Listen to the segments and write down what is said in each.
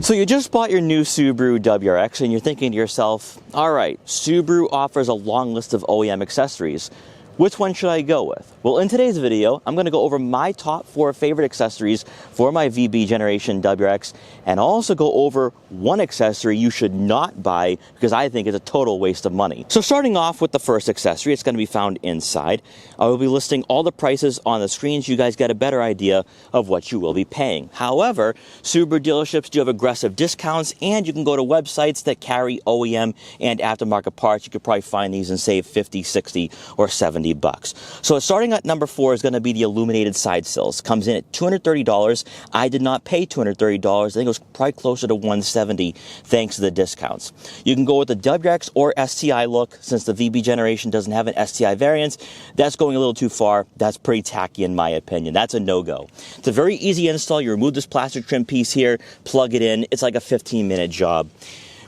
So you just bought your new Subaru WRX and you're thinking to yourself, all right, Subaru offers a long list of OEM accessories. Which one should I go with? Well, in today's video, I'm going to go over my top 4 favorite accessories for my VB generation WRX and also go over one accessory you should not buy because I think it's a total waste of money. So starting off with the first accessory, it's going to be found inside. I will be listing all the prices on the screen so you guys get a better idea of what you will be paying. However, Subaru dealerships do have aggressive discounts and you can go to websites that carry OEM and aftermarket parts. You could probably find these and save 50, 60, or 70 bucks. So starting at number 4 is going to be the Illuminated side sills. Comes in at $230. I did not pay $230. I think it was probably closer to $170 thanks to the discounts. You can go with the WRX or STI look since the VB generation doesn't have an STI variant. That's going a little too far. That's pretty tacky in my opinion. That's a no-go. It's a very easy install. You remove this plastic trim piece here, plug it in. It's like a 15-minute job.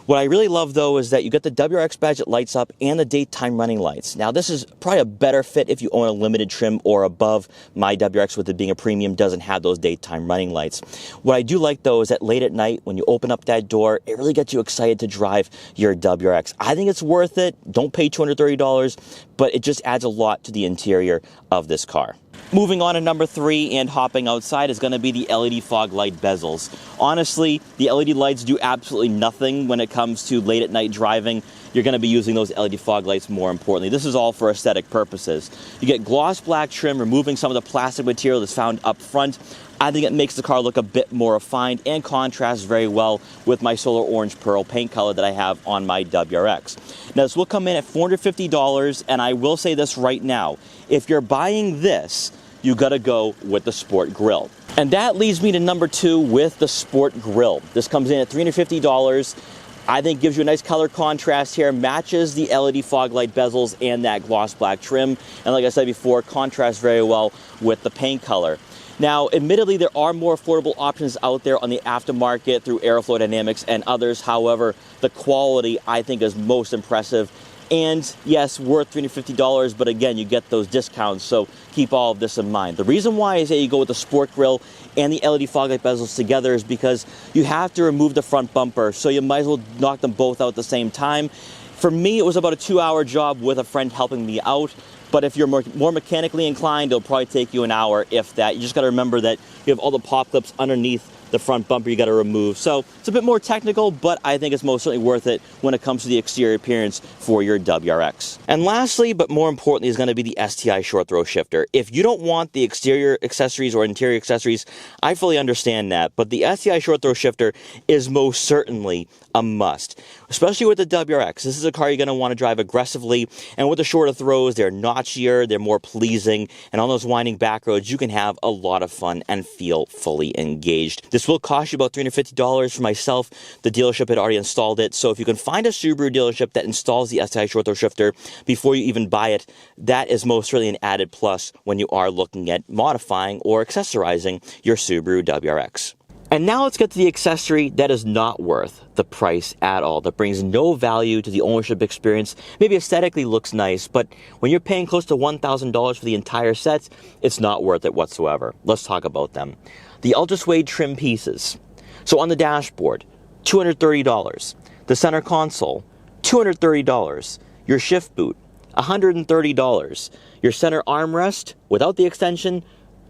What I really love, though, is that you get the WRX badge that lights up and the daytime running lights. Now, this is probably a better fit if you own a limited trim or above. My WRX, with it being a premium, doesn't have those daytime running lights. What I do like, though, is that late at night, when you open up that door, it really gets you excited to drive your WRX. I think it's worth it. Don't pay $230, but it just adds a lot to the interior of this car. Moving on to number 3 and hopping outside is going to be the LED fog light bezels. Honestly, the LED lights do absolutely nothing when it comes to late at night driving. You're going to be using those LED fog lights more importantly. This is all for aesthetic purposes. You get gloss black trim, removing some of the plastic material that's found up front. I think it makes the car look a bit more refined and contrasts very well with my solar orange pearl paint color that I have on my WRX. Now, this will come in at $450, and I will say this right now. If you're buying this, you got to go with the Sport Grille. And that leads me to number 2 with the Sport Grille. This comes in at $350. I think gives you a nice color contrast here, matches the LED fog light bezels and that gloss black trim. And like I said before, contrasts very well with the paint color. Now, admittedly, there are more affordable options out there on the aftermarket through Aeroflow Dynamics and others. However, the quality, I think, is most impressive. And yes, worth $350, but again, you get those discounts, so keep all of this in mind. The reason why I say you go with the Sport Grille and the LED fog light bezels together is because you have to remove the front bumper, so you might as well knock them both out at the same time. For me, it was about a 2-hour job with a friend helping me out. But if you're more mechanically inclined, it'll probably take you an hour, if that. You just got to remember that you have all the pop clips underneath the front bumper you got to remove. So it's a bit more technical, but I think it's most certainly worth it when it comes to the exterior appearance for your WRX. And lastly, but more importantly, is going to be the STI short throw shifter. If you don't want the exterior accessories or interior accessories, I fully understand that, but the STI short throw shifter is most certainly a must, especially with the WRX. This is a car you're going to want to drive aggressively, and with the shorter throws, they're notchier, they're more pleasing, and on those winding back roads, you can have a lot of fun and feel fully engaged. This will cost you about $350 for myself. The dealership had already installed it, so if you can find a Subaru dealership that installs the STI short throw shifter before you even buy it, that is most certainly an added plus when you are looking at modifying or accessorizing your Subaru WRX. And now let's get to the accessory that is not worth the price at all, that brings no value to the ownership experience. Maybe aesthetically looks nice, but when you're paying close to $1,000 for the entire set, it's not worth it whatsoever. Let's talk about them. The Ultra Suede trim pieces. So on the dashboard, $230. The center console, $230. Your shift boot, $130. Your center armrest, without the extension,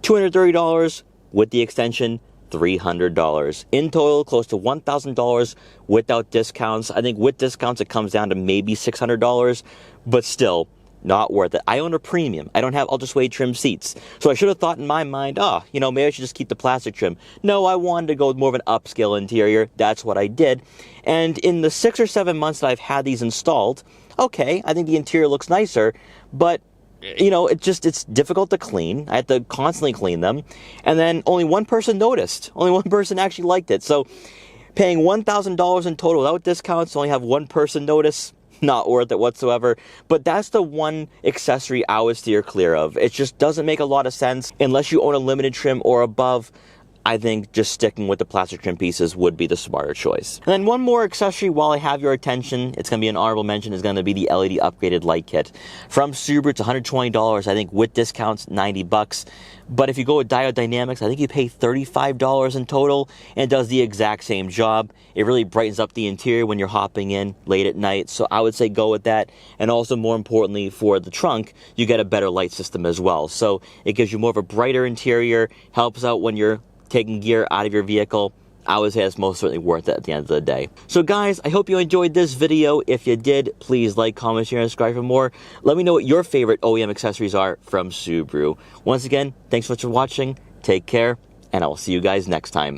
$230. With the extension, $300. In total, close to $1,000 without discounts. I think with discounts, it comes down to maybe $600, but still not worth it. I own a premium. I don't have Ultra Suede trim seats. So I should have thought in my mind, maybe I should just keep the plastic trim. No, I wanted to go with more of an upscale interior. That's what I did. And in the 6 or 7 months that I've had these installed, okay, I think the interior looks nicer, but it's difficult to clean. I had to constantly clean them. And then only one person noticed. Only one person actually liked it. So paying $1,000 in total without discounts, only have one person notice, not worth it whatsoever. But that's the one accessory I would steer clear of. It just doesn't make a lot of sense unless you own a limited trim or above. I think just sticking with the plastic trim pieces would be the smarter choice. And then one more accessory while I have your attention, it's going to be an honorable mention, is going to be the LED upgraded light kit. From Subaru, it's $120, I think with discounts, $90. But if you go with Diode Dynamics, I think you pay $35 in total, and it does the exact same job. It really brightens up the interior when you're hopping in late at night, so I would say go with that. And also, more importantly, for the trunk, you get a better light system as well. So it gives you more of a brighter interior, helps out when you're taking gear out of your vehicle. I would say it's most certainly worth it at the end of the day. So guys, I hope you enjoyed this video. If you did, please like, comment, share, and subscribe for more. Let me know what your favorite OEM accessories are from Subaru. Once again, thanks so much for watching. Take care, and I will see you guys next time.